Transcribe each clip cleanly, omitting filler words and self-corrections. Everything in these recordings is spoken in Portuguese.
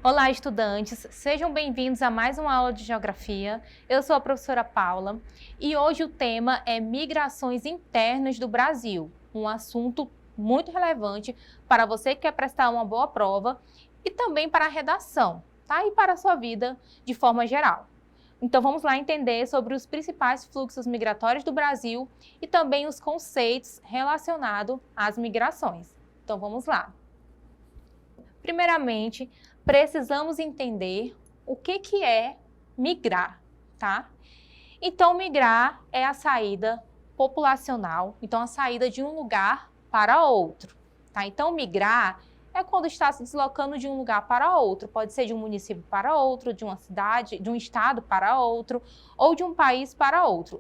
Olá, estudantes! Sejam bem-vindos a mais uma aula de Geografia. Eu sou a professora Paula e hoje o tema é migrações internas do Brasil, um assunto muito relevante para você que quer prestar uma boa prova e também para a redação, tá? E para a sua vida de forma geral. Então vamos lá entender sobre os principais fluxos migratórios do Brasil e também os conceitos relacionados às migrações. Então vamos lá. Primeiramente, precisamos entender o que é migrar, tá? Então, migrar é a saída populacional, então a saída de um lugar para outro, tá? Então, migrar é quando está se deslocando de um lugar para outro, pode ser de um município para outro, de uma cidade, de um estado para outro, ou de um país para outro.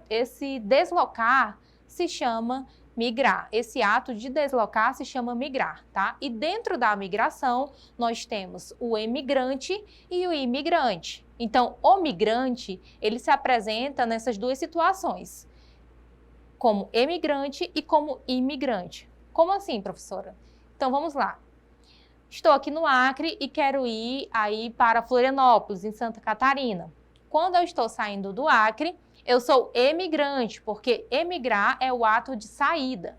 Esse deslocar se chama migrar. Esse ato de deslocar se chama migrar, tá? E dentro da migração, nós temos o emigrante e o imigrante. Então, o migrante, ele se apresenta nessas duas situações, como emigrante e como imigrante. Como assim, professora? Então, vamos lá. Estou aqui no Acre e quero ir aí para Florianópolis, em Santa Catarina. Quando eu estou saindo do Acre, eu sou emigrante, porque emigrar é o ato de saída.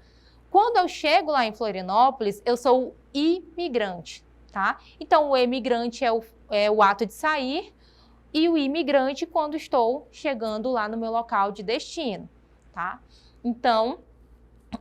Quando eu chego lá em Florianópolis, eu sou imigrante, tá? Então, o emigrante é o ato de sair e o imigrante quando estou chegando lá no meu local de destino, tá? Então,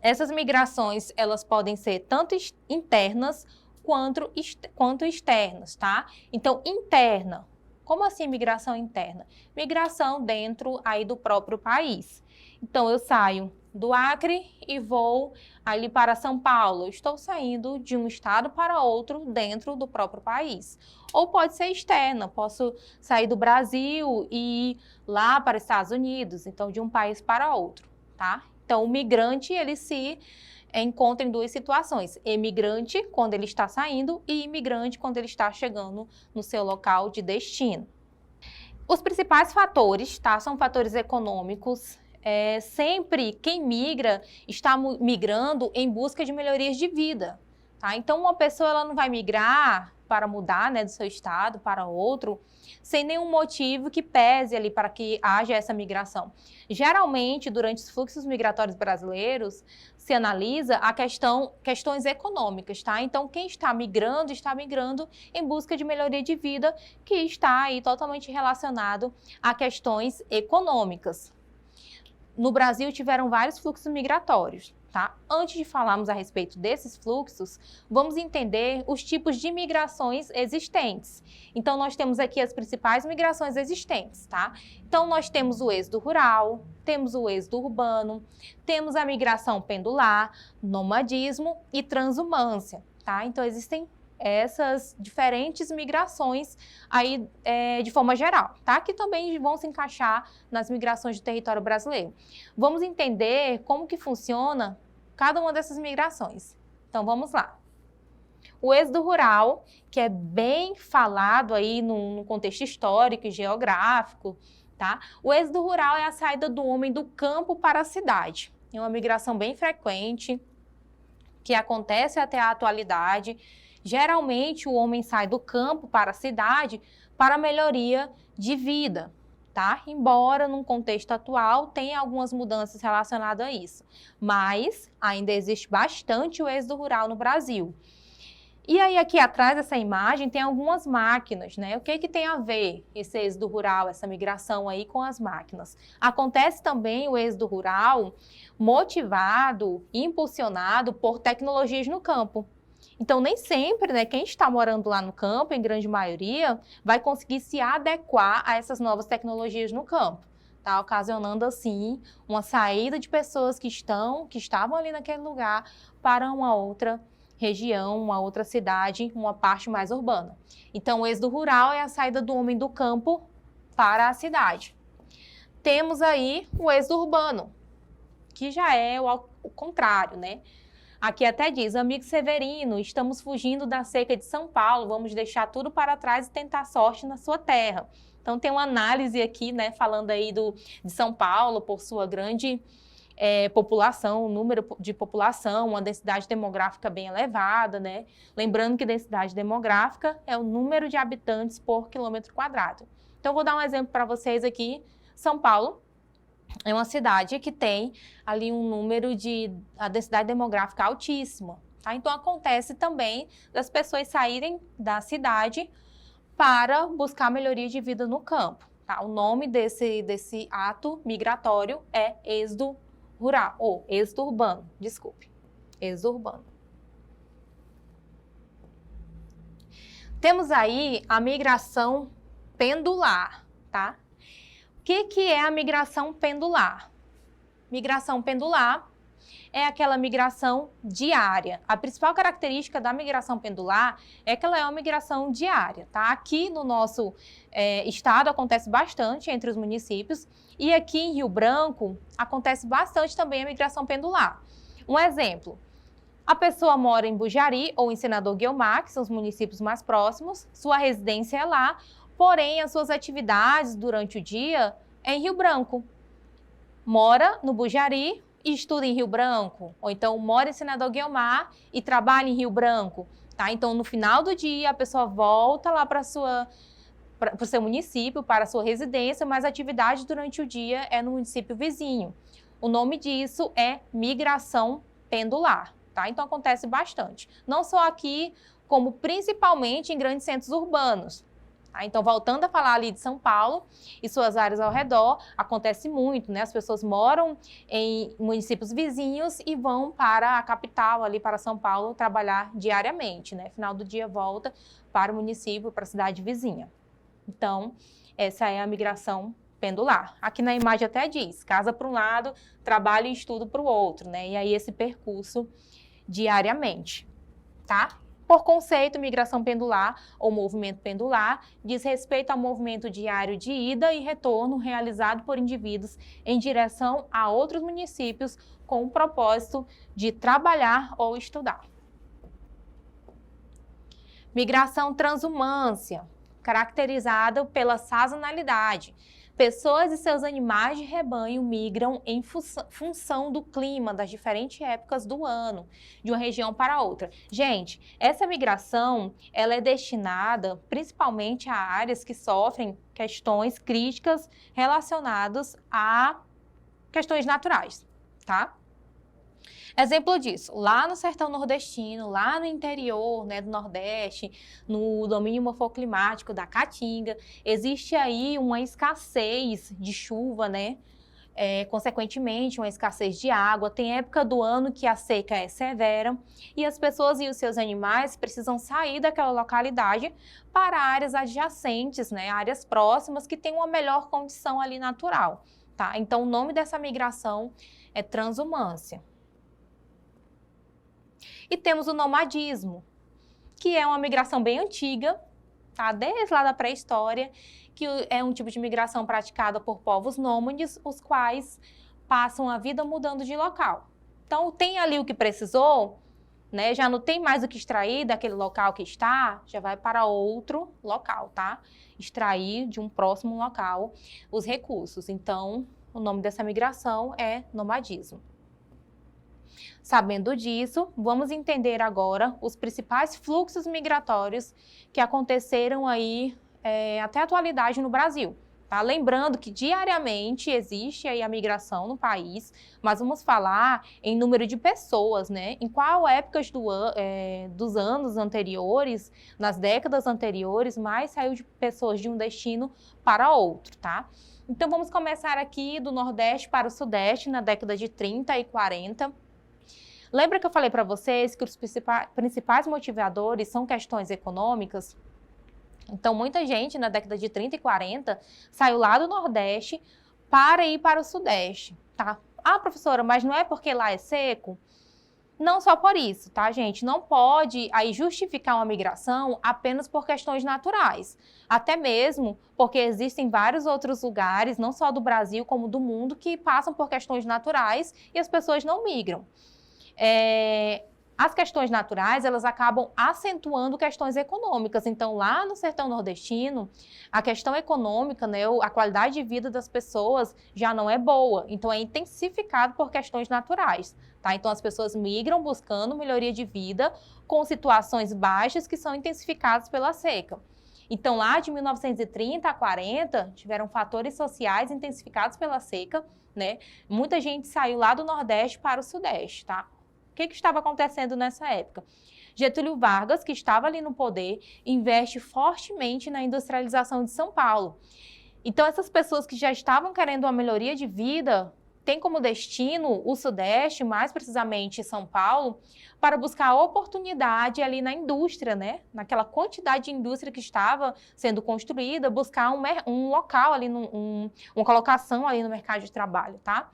essas migrações, elas podem ser tanto internas quanto externas, tá? Então, interna. Como assim migração interna? Migração dentro aí do próprio país. Então, eu saio do Acre e vou ali para São Paulo. Estou saindo de um estado para outro dentro do próprio país. Ou pode ser externa, posso sair do Brasil e ir lá para os Estados Unidos, então de um país para outro, tá? Então, o migrante, ele se encontra em duas situações, emigrante quando ele está saindo e imigrante quando ele está chegando no seu local de destino. Os principais fatores, tá, são fatores econômicos. Sempre quem migra está migrando em busca de melhorias de vida, tá? Então, uma pessoa ela não vai migrar para mudar, né, do seu estado para outro, sem nenhum motivo que pese ali para que haja essa migração. Geralmente, durante os fluxos migratórios brasileiros, se analisa a questões econômicas, tá? Então, quem está migrando em busca de melhoria de vida, que está aí totalmente relacionado a questões econômicas. No Brasil, tiveram vários fluxos migratórios, tá? Antes de falarmos a respeito desses fluxos, vamos entender os tipos de migrações existentes. Então, nós temos aqui as principais migrações existentes, tá? Então, nós temos o êxodo rural, temos o êxodo urbano, temos a migração pendular, nomadismo e transhumância, tá? Então, existem essas diferentes migrações aí de forma geral, tá? Que também vão se encaixar nas migrações do território brasileiro. Vamos entender como que funciona cada uma dessas migrações. Então, vamos lá. O êxodo rural, que é bem falado aí no contexto histórico e geográfico, tá? O êxodo rural é a saída do homem do campo para a cidade. É uma migração bem frequente, que acontece até a atualidade. Geralmente, o homem sai do campo para a cidade para melhoria de vida, tá? Embora, num contexto atual, tenha algumas mudanças relacionadas a isso. Mas, ainda existe bastante o êxodo rural no Brasil. E aí, aqui atrás dessa imagem, tem algumas máquinas, né? O que tem a ver esse êxodo rural, essa migração aí com as máquinas? Acontece também o êxodo rural motivado, impulsionado por tecnologias no campo. Então, nem sempre, né, quem está morando lá no campo, em grande maioria, vai conseguir se adequar a essas novas tecnologias no campo, tá? Ocasionando, assim, uma saída de pessoas que estavam ali naquele lugar para uma outra região, uma outra cidade, uma parte mais urbana. Então, o êxodo rural é a saída do homem do campo para a cidade. Temos aí o êxodo urbano, que já é o contrário, né? Aqui até diz, amigo Severino, estamos fugindo da seca de São Paulo, vamos deixar tudo para trás e tentar sorte na sua terra. Então tem uma análise aqui, né, falando aí de São Paulo por sua grande população, número de população, uma densidade demográfica bem elevada, né? Lembrando que densidade demográfica é o número de habitantes por quilômetro quadrado. Então, vou dar um exemplo para vocês aqui. São Paulo é uma cidade que tem ali um número a densidade demográfica altíssima, tá? Então, acontece também das pessoas saírem da cidade para buscar melhoria de vida no campo, tá? O nome desse ato migratório é êxodo rural, ou êxodo urbano, desculpe, êxodo urbano. Temos aí a migração pendular, tá? O que é a migração pendular? Migração pendular é aquela migração diária. A principal característica da migração pendular é que ela é uma migração diária, tá? Aqui no nosso estado acontece bastante entre os municípios e aqui em Rio Branco acontece bastante também a migração pendular. Um exemplo, a pessoa mora em Bujari ou em Senador Guiomar, que são os municípios mais próximos, sua residência é lá, porém as suas atividades durante o dia é em Rio Branco. Mora no Bujari e estuda em Rio Branco, ou então mora em Senador Guiomar e trabalha em Rio Branco, tá? Então, no final do dia, a pessoa volta lá para o seu município, para a sua residência, mas a atividade durante o dia é no município vizinho. O nome disso é migração pendular, tá? Então, acontece bastante. Não só aqui, como principalmente em grandes centros urbanos. Então, voltando a falar ali de São Paulo e suas áreas ao redor, acontece muito, né? As pessoas moram em municípios vizinhos e vão para a capital, ali para São Paulo, trabalhar diariamente, né? Final do dia volta para o município, para a cidade vizinha. Então, essa é a migração pendular. Aqui na imagem até diz, casa para um lado, trabalho e estudo para o outro, né? E aí esse percurso diariamente, tá? Por conceito, migração pendular ou movimento pendular diz respeito ao movimento diário de ida e retorno realizado por indivíduos em direção a outros municípios com o propósito de trabalhar ou estudar. Migração transhumância, caracterizada pela sazonalidade. Pessoas e seus animais de rebanho migram em função do clima das diferentes épocas do ano, de uma região para outra. Gente, essa migração ela é destinada principalmente a áreas que sofrem questões críticas relacionadas a questões naturais, tá? Exemplo disso, lá no sertão nordestino, lá no interior, né, do Nordeste, no domínio morfoclimático da Caatinga, existe aí uma escassez de chuva, né? Consequentemente, uma escassez de água. Tem época do ano que a seca é severa e as pessoas e os seus animais precisam sair daquela localidade para áreas adjacentes, né, áreas próximas que têm uma melhor condição ali natural, tá? Então, o nome dessa migração é transhumância. E temos o nomadismo, que é uma migração bem antiga, tá? Desde lá da pré-história, que é um tipo de migração praticada por povos nômades, os quais passam a vida mudando de local. Então, tem ali o que precisou, né? Já não tem mais o que extrair daquele local que está, já vai para outro local, tá? Extrair de um próximo local os recursos. Então, o nome dessa migração é nomadismo. Sabendo disso, vamos entender agora os principais fluxos migratórios que aconteceram aí até a atualidade no Brasil. Tá? Lembrando que diariamente existe aí a migração no país, mas vamos falar em número de pessoas, né? Em qual épocas dos anos anteriores, nas décadas anteriores, mais saiu de pessoas de um destino para outro, tá? Então vamos começar aqui do Nordeste para o Sudeste, na década de 30 e 40. Lembra que eu falei para vocês que os principais motivadores são questões econômicas? Então, muita gente na década de 30 e 40 saiu lá do Nordeste para ir para o Sudeste, tá? Ah, professora, mas não é porque lá é seco? Não só por isso, tá, gente? Não pode aí justificar uma migração apenas por questões naturais. Até mesmo porque existem vários outros lugares, não só do Brasil como do mundo, que passam por questões naturais e as pessoas não migram. as questões naturais, elas acabam acentuando questões econômicas. Então, lá no sertão nordestino, a questão econômica, né, a qualidade de vida das pessoas já não é boa. Então, é intensificado por questões naturais, tá? Então, as pessoas migram buscando melhoria de vida com situações baixas que são intensificadas pela seca. Então, lá de 1930 a 40, tiveram fatores sociais intensificados pela seca, né? Muita gente saiu lá do Nordeste para o Sudeste, tá? O que estava acontecendo nessa época? Getúlio Vargas, que estava ali no poder, investe fortemente na industrialização de São Paulo. Então, essas pessoas que já estavam querendo uma melhoria de vida, têm como destino o Sudeste, mais precisamente São Paulo, para buscar oportunidade ali na indústria, né? Naquela quantidade de indústria que estava sendo construída, buscar um local ali, uma colocação ali no mercado de trabalho, tá?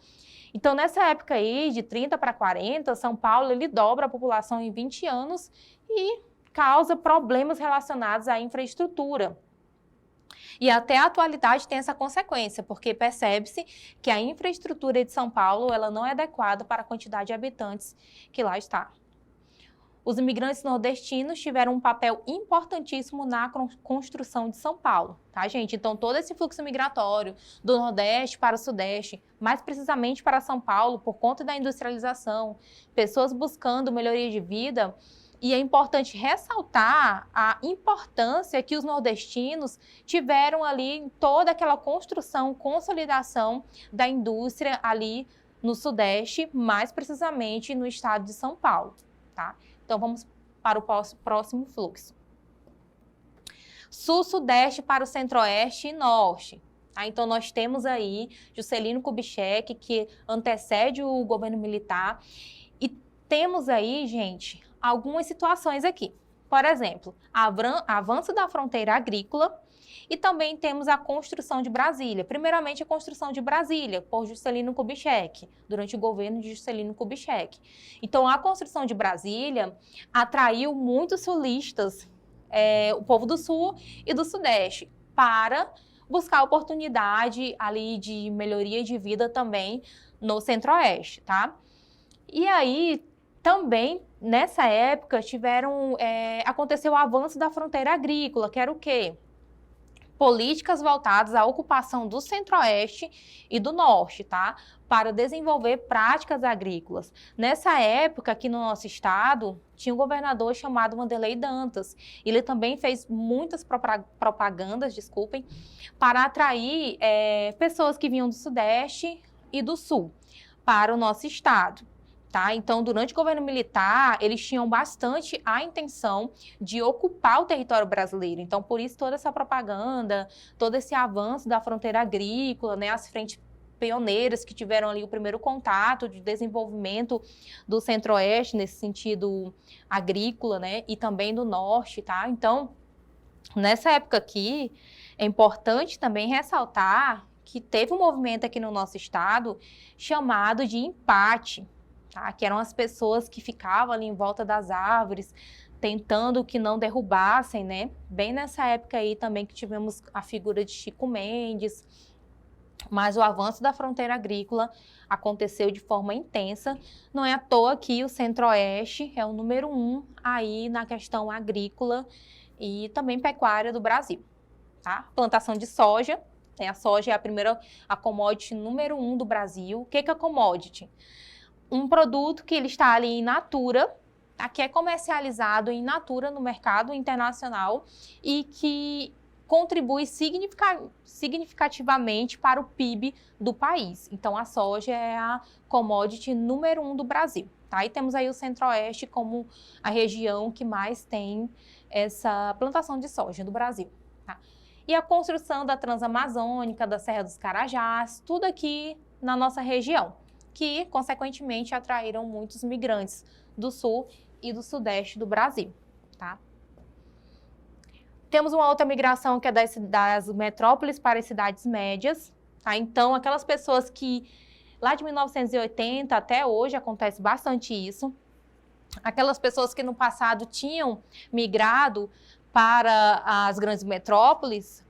Então, nessa época aí, de 30 para 40, São Paulo, ele dobra a população em 20 anos e causa problemas relacionados à infraestrutura. E até a atualidade tem essa consequência, porque percebe-se que a infraestrutura de São Paulo, ela não é adequada para a quantidade de habitantes que lá está. Os imigrantes nordestinos tiveram um papel importantíssimo na construção de São Paulo, tá, gente? Então, todo esse fluxo migratório do Nordeste para o Sudeste, mais precisamente para São Paulo, por conta da industrialização, pessoas buscando melhoria de vida, e é importante ressaltar a importância que os nordestinos tiveram ali em toda aquela construção, consolidação da indústria ali no Sudeste, mais precisamente no estado de São Paulo, tá? Então, vamos para o próximo fluxo. Sul, Sudeste para o Centro-Oeste e Norte. Tá? Então, nós temos aí Juscelino Kubitschek, que antecede o governo militar. E temos aí, gente, algumas situações aqui. Por exemplo, avanço da fronteira agrícola. E também temos a construção de Brasília. Primeiramente, a construção de Brasília, por Juscelino Kubitschek, durante o governo de Juscelino Kubitschek. Então, a construção de Brasília atraiu muitos sulistas, o povo do Sul e do Sudeste, para buscar oportunidade ali de melhoria de vida também no Centro-Oeste, tá? E aí, também, nessa época, aconteceu o avanço da fronteira agrícola, que era o quê? Políticas voltadas à ocupação do Centro-Oeste e do Norte, tá? Para desenvolver práticas agrícolas. Nessa época, aqui no nosso estado, tinha um governador chamado Wanderlei Dantas. Ele também fez muitas propagandas, para atrair pessoas que vinham do Sudeste e do Sul para o nosso estado. Tá? Então, durante o governo militar, eles tinham bastante a intenção de ocupar o território brasileiro. Então, por isso, toda essa propaganda, todo esse avanço da fronteira agrícola, né, as frentes pioneiras que tiveram ali o primeiro contato de desenvolvimento do Centro-Oeste, nesse sentido agrícola, né, e também do Norte. Tá? Então, nessa época aqui, é importante também ressaltar que teve um movimento aqui no nosso estado chamado de empate. Tá? Que eram as pessoas que ficavam ali em volta das árvores, tentando que não derrubassem, né? Bem nessa época aí também que tivemos a figura de Chico Mendes, mas o avanço da fronteira agrícola aconteceu de forma intensa. Não é à toa que o Centro-Oeste é o número 1 aí na questão agrícola e também pecuária do Brasil. Tá? Plantação de soja, né? A soja é a commodity número 1 do Brasil. O que é commodity? Um produto que ele está ali in natura, tá? Que é comercializado in natura no mercado internacional e que contribui significativamente para o PIB do país. Então, a soja é a commodity número 1 do Brasil. Tá? E temos aí o Centro-Oeste como a região que mais tem essa plantação de soja do Brasil. Tá? E a construção da Transamazônica, da Serra dos Carajás, tudo aqui na nossa região, que, consequentemente, atraíram muitos migrantes do Sul e do Sudeste do Brasil, tá? Temos uma outra migração que é das metrópoles para as cidades médias, tá? Então, aquelas pessoas que, lá de 1980 até hoje, acontece bastante isso, aquelas pessoas que no passado tinham migrado para as grandes metrópoles,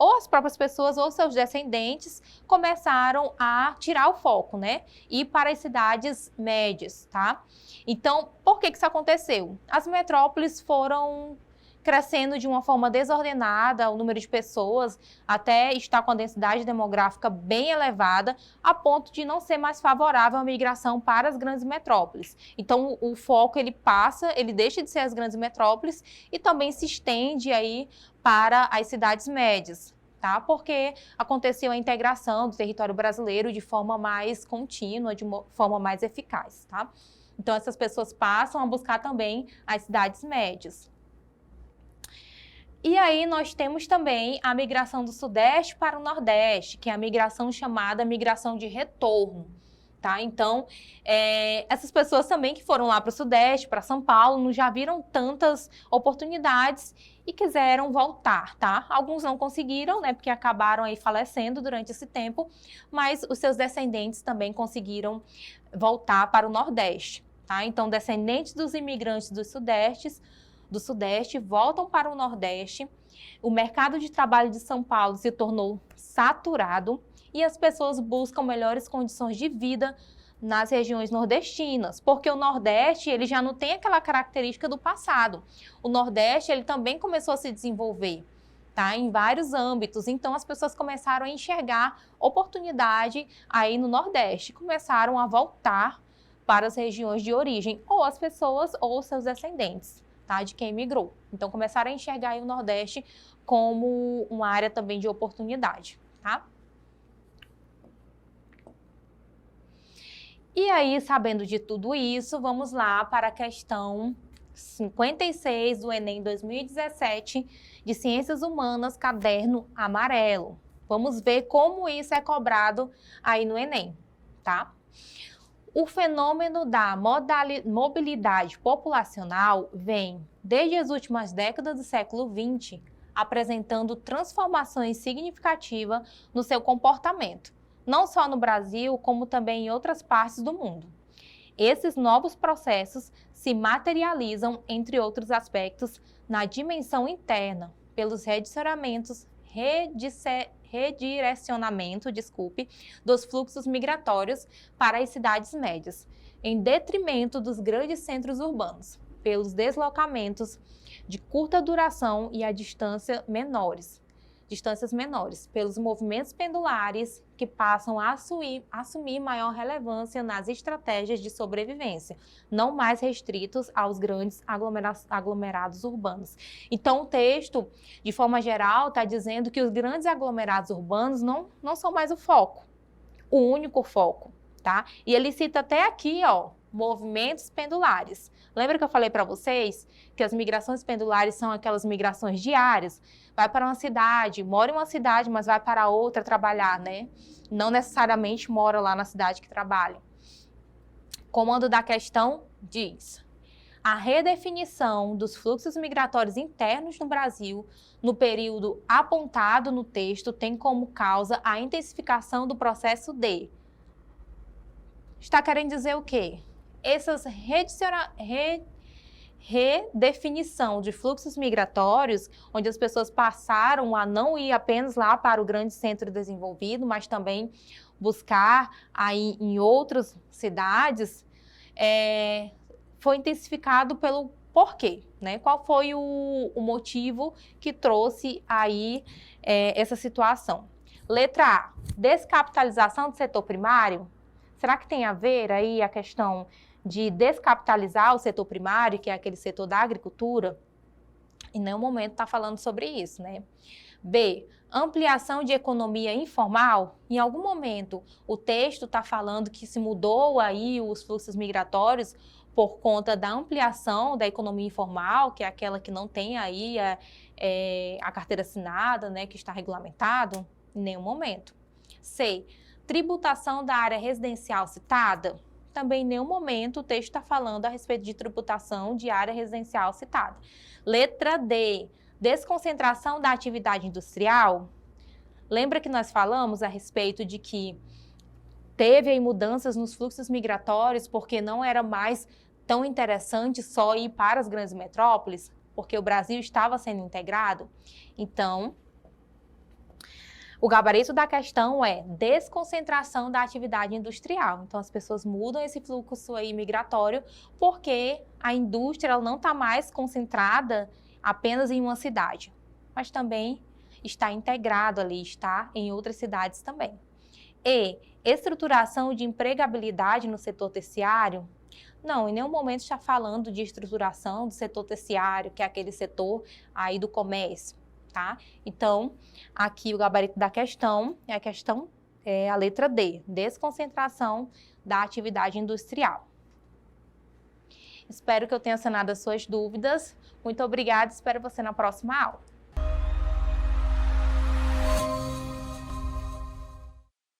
ou as próprias pessoas ou seus descendentes começaram a tirar o foco, né? Ir para as cidades médias, tá? Então, por que isso aconteceu? As metrópoles foram crescendo de uma forma desordenada, o número de pessoas até está com a densidade demográfica bem elevada, a ponto de não ser mais favorável a migração para as grandes metrópoles. Então, o foco ele deixa de ser as grandes metrópoles e também se estende aí para as cidades médias, tá? Porque aconteceu a integração do território brasileiro de forma mais contínua, de uma forma mais eficaz, tá? Então, essas pessoas passam a buscar também as cidades médias. E aí nós temos também a migração do Sudeste para o Nordeste, que é a migração chamada migração de retorno, tá? Então, essas pessoas também que foram lá para o Sudeste, para São Paulo, não já viram tantas oportunidades e quiseram voltar, tá? Alguns não conseguiram, né, porque acabaram aí falecendo durante esse tempo, mas os seus descendentes também conseguiram voltar para o Nordeste, tá? Então, descendentes dos imigrantes do Sudeste voltam para o Nordeste, o mercado de trabalho de São Paulo se tornou saturado e as pessoas buscam melhores condições de vida nas regiões nordestinas, porque o Nordeste ele já não tem aquela característica do passado. O Nordeste ele também começou a se desenvolver, tá? Em vários âmbitos, então as pessoas começaram a enxergar oportunidade aí no Nordeste, começaram a voltar para as regiões de origem, ou as pessoas ou seus descendentes. Tá, de quem migrou. Então, começaram a enxergar aí o Nordeste como uma área também de oportunidade, tá? E aí, sabendo de tudo isso, vamos lá para a questão 56 do Enem 2017 de Ciências Humanas, caderno amarelo. Vamos ver como isso é cobrado aí no Enem, tá? O fenômeno da mobilidade populacional vem, desde as últimas décadas do século XX, apresentando transformações significativas no seu comportamento, não só no Brasil, como também em outras partes do mundo. Esses novos processos se materializam, entre outros aspectos, na dimensão interna, pelos redirecionamento dos fluxos migratórios para as cidades médias, em detrimento dos grandes centros urbanos, pelos deslocamentos de curta duração e a distâncias menores, pelos movimentos pendulares que passam a assumir maior relevância nas estratégias de sobrevivência, não mais restritos aos grandes aglomerados urbanos. Então, o texto, de forma geral, está dizendo que os grandes aglomerados urbanos não são mais o foco, o único foco, tá? E ele cita até aqui, ó, movimentos pendulares. Lembra que eu falei para vocês que as migrações pendulares são aquelas migrações diárias? Vai para uma cidade, mora em uma cidade, mas vai para outra trabalhar, né? Não necessariamente mora lá na cidade que trabalha. Comando da questão diz: a redefinição dos fluxos migratórios internos no Brasil, no período apontado no texto, tem como causa a intensificação do processo de... Está querendo dizer o quê? Essas redefinição de fluxos migratórios, onde as pessoas passaram a não ir apenas lá para o grande centro desenvolvido, mas também buscar aí em outras cidades, foi intensificado pelo porquê, né? Qual foi o motivo que trouxe aí essa situação? Letra A, descapitalização do setor primário. Será que tem a ver aí a questão de descapitalizar o setor primário, que é aquele setor da agricultura? Em nenhum momento está falando sobre isso, né? B, ampliação de economia informal. Em algum momento o texto está falando que se mudou aí os fluxos migratórios por conta da ampliação da economia informal, que é aquela que não tem aí a carteira assinada, né, que está regulamentado? Em nenhum momento. C, tributação da área residencial citada. Também em nenhum momento o texto está falando a respeito de tributação de área residencial citada. Letra D, desconcentração da atividade industrial. Lembra que nós falamos a respeito de que teve aí mudanças nos fluxos migratórios porque não era mais tão interessante só ir para as grandes metrópoles, porque o Brasil estava sendo integrado? Então, O gabarito da questão é desconcentração da atividade industrial. Então, as pessoas mudam esse fluxo aí migratório porque a indústria ela não está mais concentrada apenas em uma cidade, mas também está integrado ali, está em outras cidades também. E estruturação de empregabilidade no setor terciário? Não, em nenhum momento está falando de estruturação do setor terciário, que é aquele setor aí do comércio, tá? Então, aqui o gabarito da questão é a letra D, desconcentração da atividade industrial. Espero que eu tenha sanado as suas dúvidas. Muito obrigada, espero você na próxima aula.